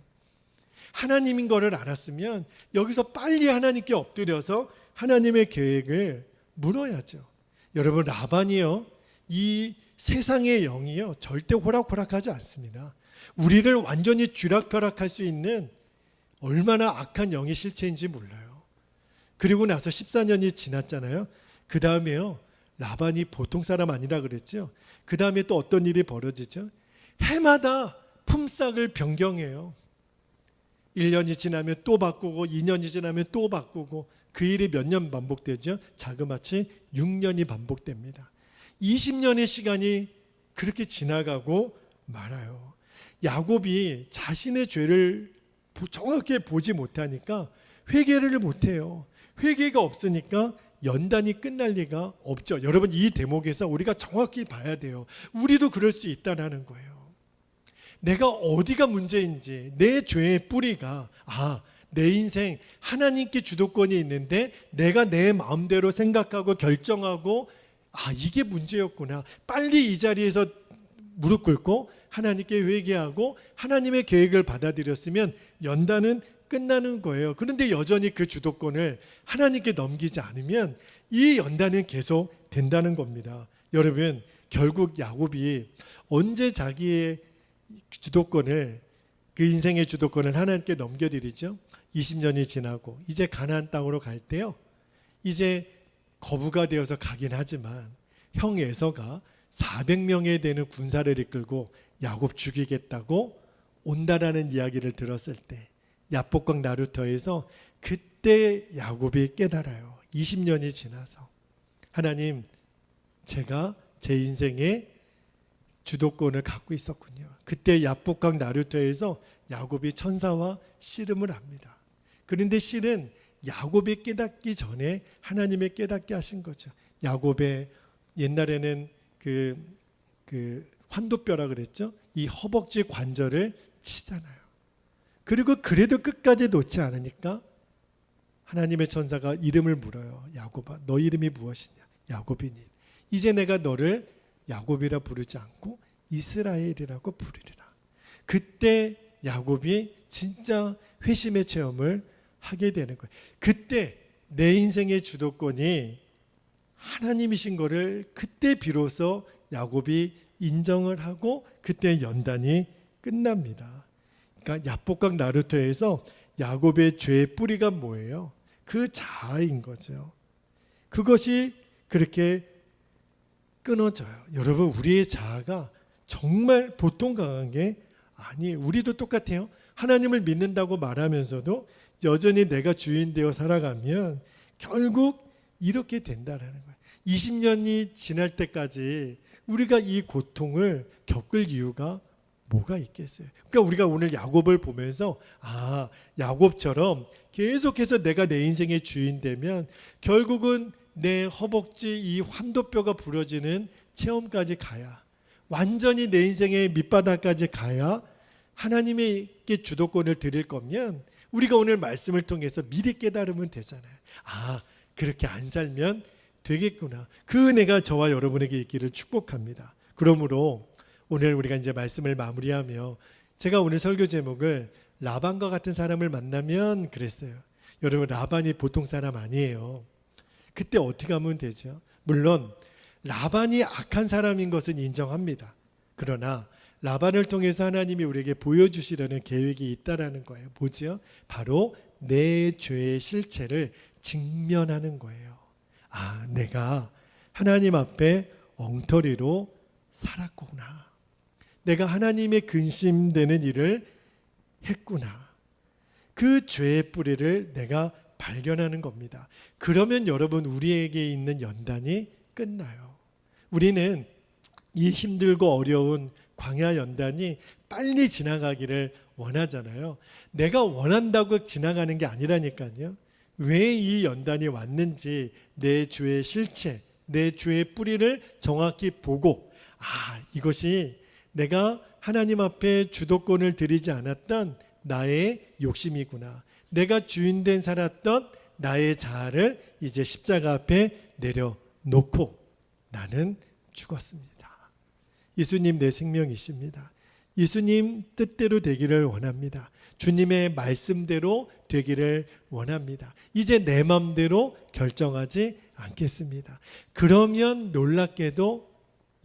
하나님인 거를 알았으면 여기서 빨리 하나님께 엎드려서 하나님의 계획을 물어야죠. 여러분, 라반이요, 이 세상의 영이요, 절대 호락호락하지 않습니다. 우리를 완전히 쥐락펴락할 수 있는 얼마나 악한 영의 실체인지 몰라요. 그리고 나서 14년이 지났잖아요. 그 다음에요, 라반이 보통 사람 아니라 그랬죠. 그 다음에 또 어떤 일이 벌어지죠? 해마다 품삯을 변경해요. 1년이 지나면 또 바꾸고 2년이 지나면 또 바꾸고 그 일이 몇 년 반복되죠? 자그마치 6년이 반복됩니다. 20년의 시간이 그렇게 지나가고 말아요. 야곱이 자신의 죄를 정확히 보지 못하니까 회개를 못해요. 회개가 없으니까 연단이 끝날 리가 없죠. 여러분, 이 대목에서 우리가 정확히 봐야 돼요. 우리도 그럴 수 있다는 거예요. 내가 어디가 문제인지, 내 죄의 뿌리가 내 인생 하나님께 주도권이 있는데 내가 내 마음대로 생각하고 결정하고 이게 문제였구나. 빨리 이 자리에서 무릎 꿇고 하나님께 회개하고 하나님의 계획을 받아들였으면 연단은 끝나는 거예요. 그런데 여전히 그 주도권을 하나님께 넘기지 않으면 이 연단은 계속 된다는 겁니다. 여러분, 결국 야곱이 언제 자기의 주도권을, 그 인생의 주도권을 하나님께 넘겨드리죠? 20년이 지나고 이제 가나안 땅으로 갈 때요, 이제 거부가 되어서 가긴 하지만 형 에서가 400명에 되는 군사를 이끌고 야곱 죽이겠다고 온다라는 이야기를 들었을 때 야복강 나루터에서 그때 야곱이 깨달아요. 20년이 지나서 하나님, 제가 제 인생의 주도권을 갖고 있었군요. 그때 야복강 나루터에서 야곱이 천사와 씨름을 합니다. 그런데 실은 야곱이 깨닫기 전에 하나님의 깨닫게 하신 거죠. 야곱의 옛날에는 그 환도뼈라 그랬죠. 이 허벅지 관절을 치잖아요. 그리고 그래도 끝까지 놓지 않으니까 하나님의 천사가 이름을 물어요. 야곱아, 너 이름이 무엇이냐? 야곱이니. 이제 내가 너를 야곱이라 부르지 않고 이스라엘이라고 부르리라. 그때 야곱이 진짜 회심의 체험을 하게 되는 거예요. 그때 내 인생의 주도권이 하나님이신 거를 그때 비로소 야곱이 인정을 하고 그때 연단이 끝납니다. 그러니까 야복강 나루터에서 야곱의 죄의 뿌리가 뭐예요? 그 자아인 거죠. 그것이 그렇게 끊어져요. 여러분, 우리의 자아가 정말 보통 강한 게 아니에요. 우리도 똑같아요. 하나님을 믿는다고 말하면서도 여전히 내가 주인 되어 살아가면 결국 이렇게 된다라는 거예요. 20년이 지날 때까지 우리가 이 고통을 겪을 이유가 뭐가 있겠어요? 그러니까 우리가 오늘 야곱을 보면서 야곱처럼 계속해서 내가 내 인생의 주인 되면 결국은 내 허벅지 이 환도뼈가 부러지는 체험까지 가야, 완전히 내 인생의 밑바닥까지 가야 하나님에게 주도권을 드릴 거면 우리가 오늘 말씀을 통해서 미리 깨달으면 되잖아요. 그렇게 안 살면 되겠구나. 그 은혜가 저와 여러분에게 있기를 축복합니다. 그러므로 오늘 우리가 이제 말씀을 마무리하며 제가 오늘 설교 제목을 라반과 같은 사람을 만나면 그랬어요. 여러분, 라반이 보통 사람 아니에요. 그때 어떻게 하면 되죠? 물론 라반이 악한 사람인 것은 인정합니다. 그러나 라반을 통해서 하나님이 우리에게 보여주시려는 계획이 있다라는 거예요. 뭐지요? 바로 내 죄의 실체를 직면하는 거예요. 내가 하나님 앞에 엉터리로 살았구나. 내가 하나님의 근심되는 일을 했구나. 그 죄의 뿌리를 내가 발견하는 겁니다. 그러면 여러분, 우리에게 있는 연단이 끝나요. 우리는 이 힘들고 어려운 광야 연단이 빨리 지나가기를 원하잖아요. 내가 원한다고 지나가는 게 아니라니까요. 왜 이 연단이 왔는지 내 죄의 실체, 내 죄의 뿌리를 정확히 보고 이것이 내가 하나님 앞에 주도권을 드리지 않았던 나의 욕심이구나. 내가 주인된 살았던 나의 자아를 이제 십자가 앞에 내려놓고 나는 죽었습니다. 예수님 내 생명이십니다. 예수님 뜻대로 되기를 원합니다. 주님의 말씀대로 되기를 원합니다. 이제 내 마음대로 결정하지 않겠습니다. 그러면 놀랍게도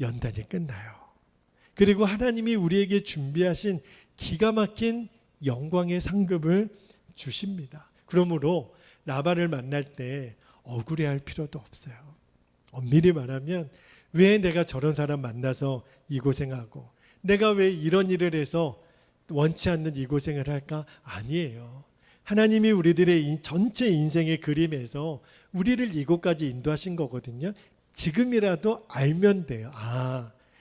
연단이 끝나요. 그리고 하나님이 우리에게 준비하신 기가 막힌 영광의 상급을 주십니다. 그러므로 라반을 만날 때 억울해할 필요도 없어요. 엄밀히 말하면 왜 내가 저런 사람 만나서 이 고생하고, 내가 왜 이런 일을 해서 원치 않는 이 고생을 할까? 아니에요. 하나님이 우리들의 전체 인생의 그림에서 우리를 이곳까지 인도하신 거거든요. 지금이라도 알면 돼요.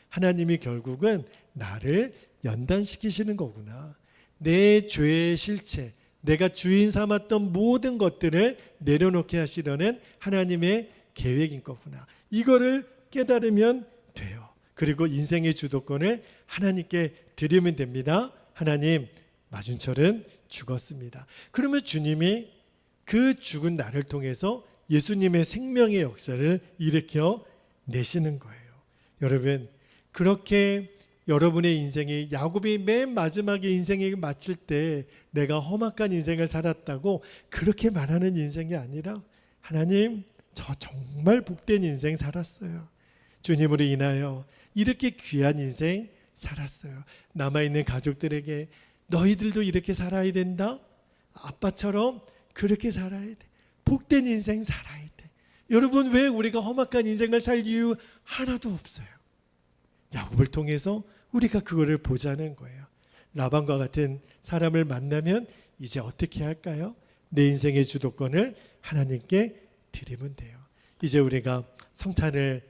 하나님이 결국은 나를 연단시키시는 거구나. 내 죄의 실체, 내가 주인 삼았던 모든 것들을 내려놓게 하시려는 하나님의 계획인 거구나. 이거를 깨달으면 돼요. 그리고 인생의 주도권을 하나님께 드리면 됩니다. 하나님, 마준철은 죽었습니다. 그러면 주님이 그 죽은 나를 통해서 예수님의 생명의 역사를 일으켜 내시는 거예요. 여러분, 그렇게 여러분의 인생이, 야곱이 맨 마지막에 인생을 마칠 때 내가 험악한 인생을 살았다고 그렇게 말하는 인생이 아니라, 하나님, 저 정말 복된 인생 살았어요. 주님으로 인하여 이렇게 귀한 인생 살았어요. 남아있는 가족들에게 너희들도 이렇게 살아야 된다. 아빠처럼 그렇게 살아야 돼. 복된 인생 살아야 돼. 여러분, 왜 우리가 험악한 인생을 살 이유 하나도 없어요. 야곱을 통해서 우리가 그거를 보자는 거예요. 라반과 같은 사람을 만나면 이제 어떻게 할까요? 내 인생의 주도권을 하나님께 드리면 돼요. 이제 우리가 성찬을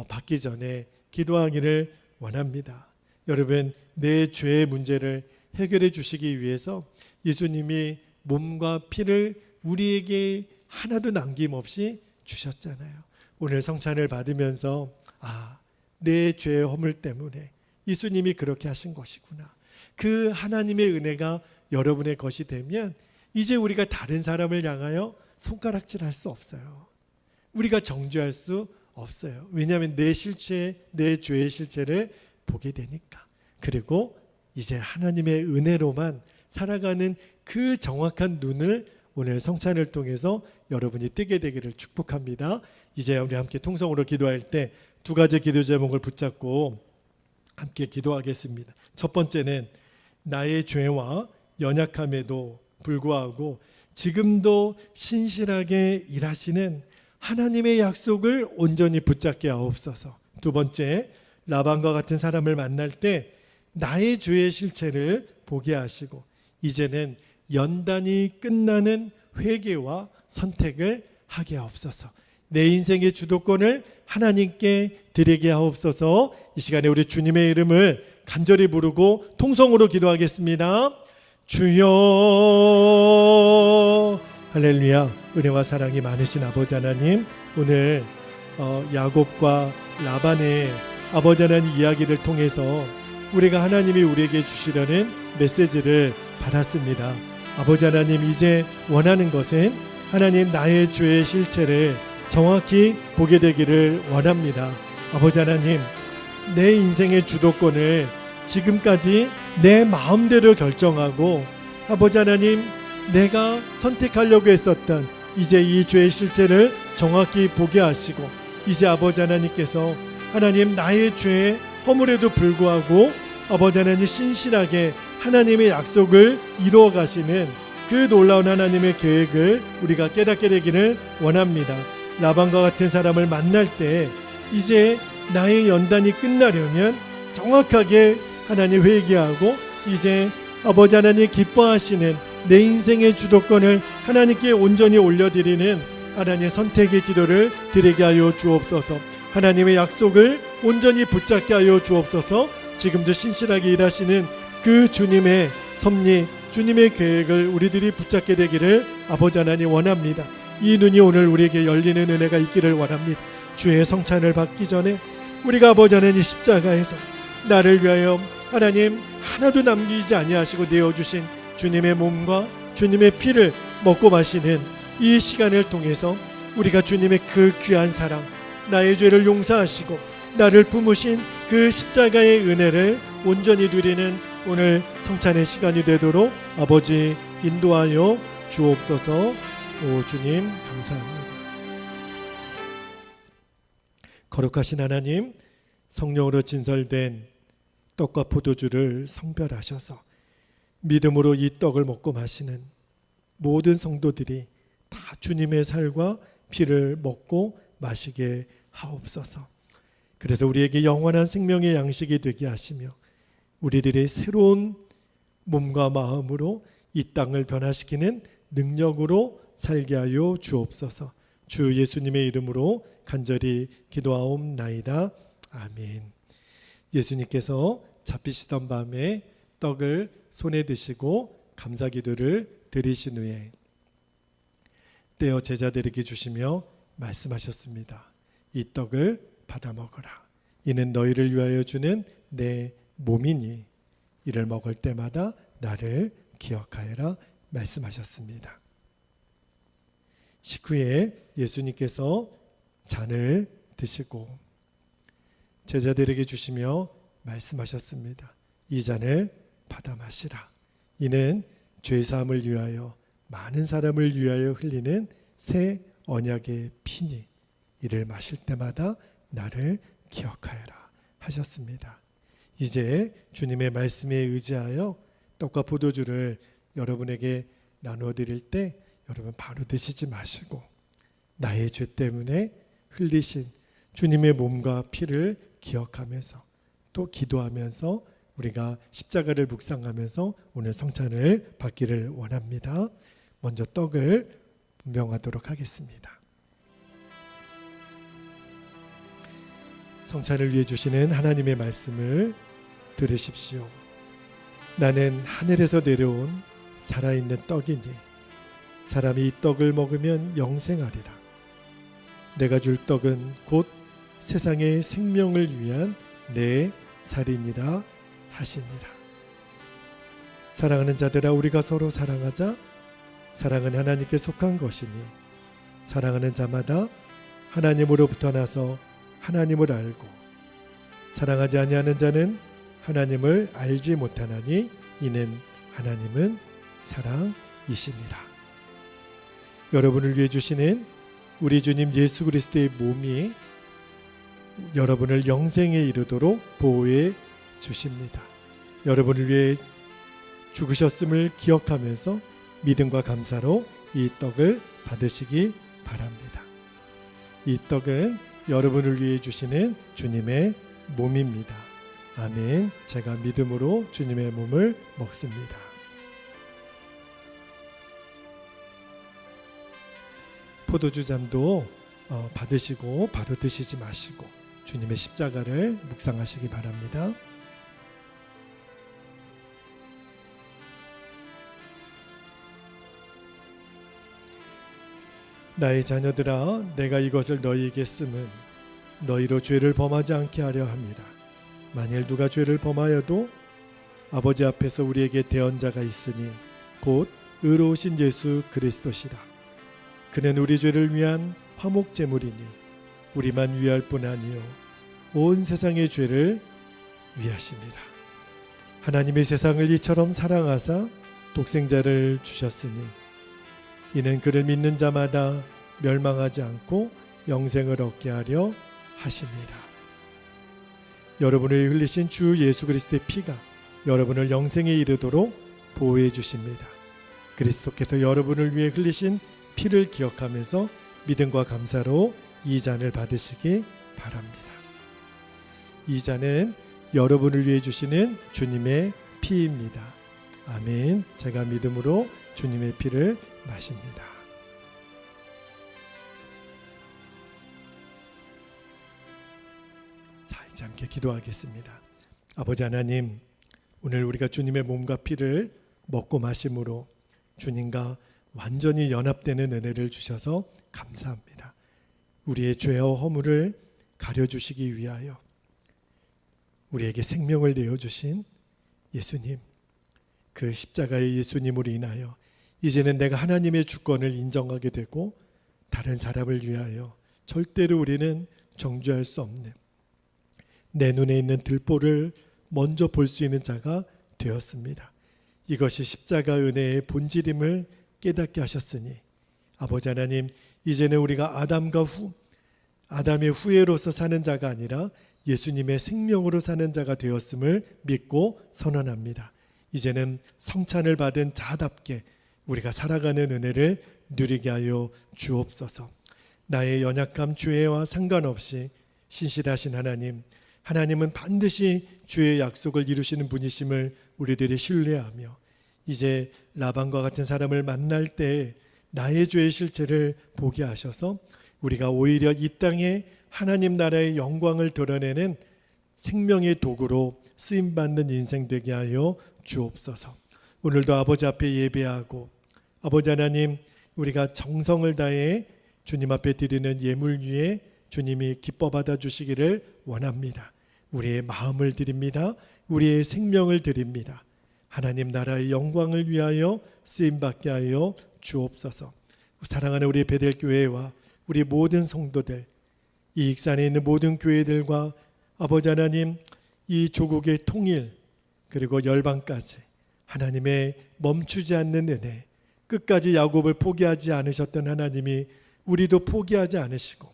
받기 전에 기도하기를 원합니다. 여러분, 내 죄의 문제를 해결해 주시기 위해서 예수님이 몸과 피를 우리에게 하나도 남김없이 주셨잖아요. 오늘 성찬을 받으면서 내 죄의 허물 때문에 예수님이 그렇게 하신 것이구나. 그 하나님의 은혜가 여러분의 것이 되면 이제 우리가 다른 사람을 향하여 손가락질할 수 없어요. 우리가 정죄할 수 없어요. 왜냐하면 내 실체, 내 죄의 실체를 보게 되니까. 그리고 이제 하나님의 은혜로만 살아가는 그 정확한 눈을 오늘 성찬을 통해서 여러분이 뜨게 되기를 축복합니다. 이제 우리 함께 통성으로 기도할 때 두 가지 기도 제목을 붙잡고 함께 기도하겠습니다. 첫 번째는 나의 죄와 연약함에도 불구하고 지금도 신실하게 일하시는 하나님의 약속을 온전히 붙잡게 하옵소서. 두 번째, 라반과 같은 사람을 만날 때 나의 죄의 실체를 보게 하시고 이제는 연단이 끝나는 회개와 선택을 하게 하옵소서. 내 인생의 주도권을 하나님께 드리게 하옵소서. 이 시간에 우리 주님의 이름을 간절히 부르고 통성으로 기도하겠습니다. 주여. 할렐루야. 은혜와 사랑이 많으신 아버지 하나님, 오늘 야곱과 라반의 아버지 하나님 이야기를 통해서 우리가 하나님이 우리에게 주시려는 메시지를 받았습니다. 아버지 하나님, 이제 원하는 것은 하나님 나의 죄의 실체를 정확히 보게 되기를 원합니다. 아버지 하나님, 내 인생의 주도권을 지금까지 내 마음대로 결정하고 아버지 하나님, 내가 선택하려고 했었던 이제 이 죄의 실체를 정확히 보게 하시고, 이제 아버지 하나님께서 하나님 나의 죄에 허물에도 불구하고 아버지 하나님 신실하게 하나님의 약속을 이루어 가시는 그 놀라운 하나님의 계획을 우리가 깨닫게 되기를 원합니다. 라반과 같은 사람을 만날 때 이제 나의 연단이 끝나려면 정확하게 하나님 회개하고 이제 아버지 하나님 기뻐하시는 내 인생의 주도권을 하나님께 온전히 올려드리는 하나님의 선택의 기도를 드리게 하여 주옵소서. 하나님의 약속을 온전히 붙잡게 하여 주옵소서. 지금도 신실하게 일하시는 그 주님의 섭리, 주님의 계획을 우리들이 붙잡게 되기를 아버지 하나님 원합니다. 이 눈이 오늘 우리에게 열리는 은혜가 있기를 원합니다. 주의 성찬을 받기 전에 우리가 아버지 하나님 십자가에서 나를 위하여 하나님 하나도 남기지 아니하시고 내어주신 주님의 몸과 주님의 피를 먹고 마시는 이 시간을 통해서 우리가 주님의 그 귀한 사랑, 나의 죄를 용서하시고 나를 품으신 그 십자가의 은혜를 온전히 누리는 오늘 성찬의 시간이 되도록 아버지 인도하여 주옵소서. 오 주님 감사합니다. 거룩하신 하나님, 성령으로 진설된 떡과 포도주를 성별하셔서 믿음으로 이 떡을 먹고 마시는 모든 성도들이 다 주님의 살과 피를 먹고 마시게 하옵소서. 그래서 우리에게 영원한 생명의 양식이 되게 하시며 우리들의 새로운 몸과 마음으로 이 땅을 변화시키는 능력으로 살게 하여 주옵소서. 주 예수님의 이름으로 간절히 기도하옵나이다. 아멘. 예수님께서 잡히시던 밤에 떡을 손에 드시고 감사기도를 드리신 후에 떼어 제자들에게 주시며 말씀하셨습니다. 이 떡을 받아 먹으라. 이는 너희를 위하여 주는 내 몸이니 이를 먹을 때마다 나를 기억하여라 말씀하셨습니다. 식후에 예수님께서 잔을 드시고 제자들에게 주시며 말씀하셨습니다. 이 잔을 받아 마시라. 이는 죄사함을 위하여 많은 사람을 위하여 흘리는 새 언약의 피니 이를 마실 때마다 나를 기억하여라 하셨습니다. 이제 주님의 말씀에 의지하여 떡과 포도주를 여러분에게 나누어 드릴 때 여러분 바로 드시지 마시고 나의 죄 때문에 흘리신 주님의 몸과 피를 기억하면서 또 기도하면서 우리가 십자가를 묵상하면서 오늘 성찬을 받기를 원합니다. 먼저 떡을 분명하도록 하겠습니다. 성찬을 위해 주시는 하나님의 말씀을 들으십시오. 나는 하늘에서 내려온 살아있는 떡이니 사람이 이 떡을 먹으면 영생하리라. 내가 줄 떡은 곧 세상의 생명을 위한 내 살이니라 하시니라. 사랑하는 자들아, 우리가 서로 사랑하자. 사랑은 하나님께 속한 것이니 사랑하는 자마다 하나님으로부터 나서 하나님을 알고 사랑하지 아니하는 자는 하나님을 알지 못하나니 이는 하나님은 사랑이시니라. 여러분을 위해 주시는 우리 주님 예수 그리스도의 몸이 여러분을 영생에 이르도록 보호해 주십니다. 여러분을 위해 죽으셨음을 기억하면서 믿음과 감사로 이 떡을 받으시기 바랍니다. 이 떡은 여러분을 위해 주시는 주님의 몸입니다. 아멘. 제가 믿음으로 주님의 몸을 먹습니다. 포도주 잔도 받으시고 바로 드시지 마시고 주님의 십자가를 묵상하시기 바랍니다. 나의 자녀들아, 내가 이것을 너희에게 쓰면 너희로 죄를 범하지 않게 하려 합니다. 만일 누가 죄를 범하여도 아버지 앞에서 우리에게 대언자가 있으니 곧 의로우신 예수 그리스도시라. 그는 우리 죄를 위한 화목제물이니 우리만 위할 뿐 아니요 온 세상의 죄를 위하십니다. 하나님이 세상을 이처럼 사랑하사 독생자를 주셨으니 이는 그를 믿는 자마다 멸망하지 않고 영생을 얻게 하려 하십니다. 여러분을 흘리신 주 예수 그리스도의 피가 여러분을 영생에 이르도록 보호해 주십니다. 그리스도께서 여러분을 위해 흘리신 피를 기억하면서 믿음과 감사로 이 잔을 받으시기 바랍니다. 이 잔은 여러분을 위해 주시는 주님의 피입니다. 아멘. 제가 믿음으로 주님의 피를 마십니다. 자, 이제 함께 기도하겠습니다. 아버지 하나님, 오늘 우리가 주님의 몸과 피를 먹고 마심으로 주님과 완전히 연합되는 은혜를 주셔서 감사합니다. 우리의 죄와 허물을 가려주시기 위하여 우리에게 생명을 내어주신 예수님, 그 십자가의 예수님으로 인하여 이제는 내가 하나님의 주권을 인정하게 되고 다른 사람을 위하여 절대로 우리는 정죄할 수 없는, 내 눈에 있는 들보를 먼저 볼 수 있는 자가 되었습니다. 이것이 십자가 은혜의 본질임을 깨닫게 하셨으니 아버지 하나님, 이제는 우리가 아담의 후예로서 사는 자가 아니라 예수님의 생명으로 사는 자가 되었음을 믿고 선언합니다. 이제는 성찬을 받은 자답게 우리가 살아가는 은혜를 누리게 하여 주옵소서. 나의 연약함, 죄와 상관없이 신실하신 하나님, 하나님은 반드시 주의 약속을 이루시는 분이심을 우리들이 신뢰하며 이제 라반과 같은 사람을 만날 때 나의 죄의 실체를 보게 하셔서 우리가 오히려 이 땅에 하나님 나라의 영광을 드러내는 생명의 도구로 쓰임받는 인생 되게 하여 주옵소서. 오늘도 아버지 앞에 예배하고 아버지 하나님, 우리가 정성을 다해 주님 앞에 드리는 예물 위에 주님이 기뻐 받아 주시기를 원합니다. 우리의 마음을 드립니다. 우리의 생명을 드립니다. 하나님 나라의 영광을 위하여 쓰임받게 하여 주옵소서. 사랑하는 우리 베델교회와 우리 모든 성도들, 이 익산에 있는 모든 교회들과 아버지 하나님, 이 조국의 통일 그리고 열방까지 하나님의 멈추지 않는 은혜, 끝까지 야곱을 포기하지 않으셨던 하나님이 우리도 포기하지 않으시고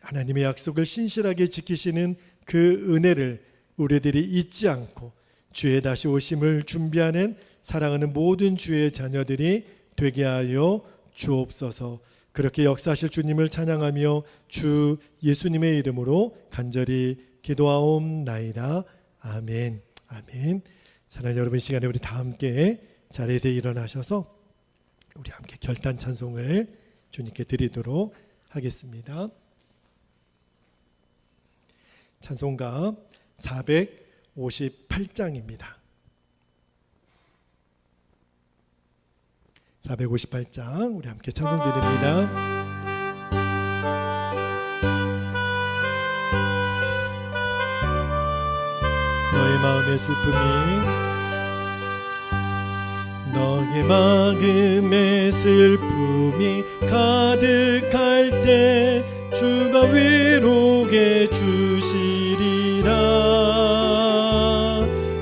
하나님의 약속을 신실하게 지키시는 그 은혜를 우리들이 잊지 않고 주의 다시 오심을 준비하는 사랑하는 모든 주의 자녀들이 되게 하여 주옵소서. 그렇게 역사하실 주님을 찬양하며 주 예수님의 이름으로 간절히 기도하옵나이다. 아멘. 아멘. 사랑하는 여러분, 이 시간에 우리 다 함께 자리에서 일어나셔서 우리 함께 결단 찬송을 주님께 드리도록 하겠습니다. 찬송가 458장입니다. 458장 우리 함께 찬송 드립니다. 너의 마음의 슬픔이 가득할 때 주가 위로게 주시리라.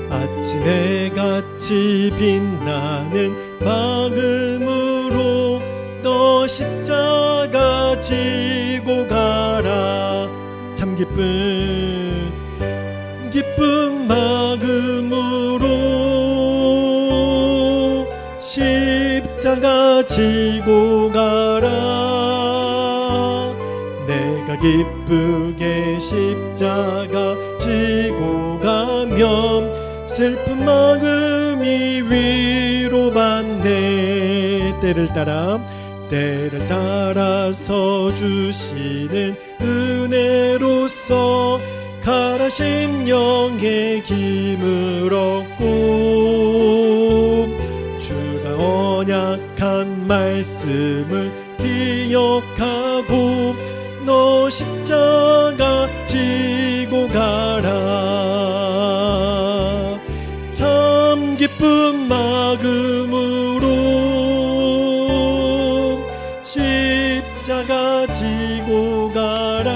아침에 같이 빛나는 마음으로 너 십자가 지고 가라. 참 기쁜 마음으로 십자가 지고 가라. 내가 기쁘게 십자가 지고 가면 슬픈 마음이 위로받네. 때를 따라 때를 따라서 주시는 은혜로서 가라 심령의 힘을 얻고 주가 언약한 말씀을 기억하고 너 십자가 지고 가라. 참 기쁜 마음으로 십자가 지고 가라.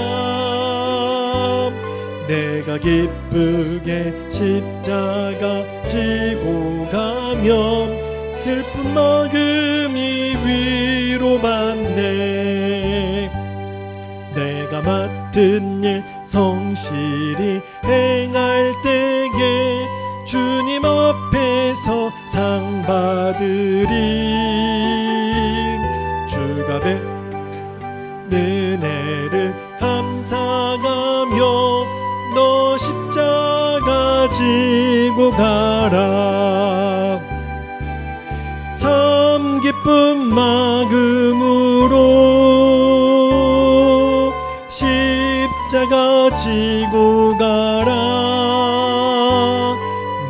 내가 기쁘게 십자가 지고 가면 슬픈 마음이 위로받네. 내가 맡은 일 성실히 행할 때에 주님 앞에서 상 받으리. 주가 베푸는 은혜를 감사하며 너 십자가 지고 가라. 참 기쁜 마음으로 십자가 지고 가라.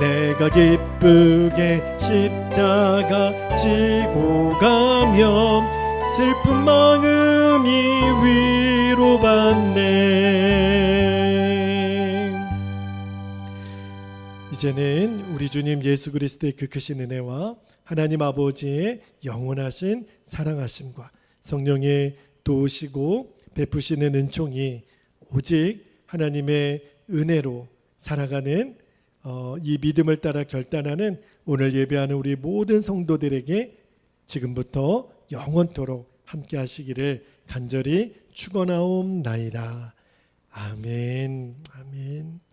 내가 기쁘게 십자가 지고 가면 슬픈 마음이 위로받네. 이제는 우리 주님 예수 그리스도의 그 크신 은혜와 하나님 아버지의 영원하신 사랑하심과 성령의 도우시고 베푸시는 은총이 오직 하나님의 은혜로 살아가는 이 믿음을 따라 결단하는 오늘 예배하는 우리 모든 성도들에게 지금부터 영원토록 함께 하시기를 간절히 축원하옵나이다. 아멘. 아멘.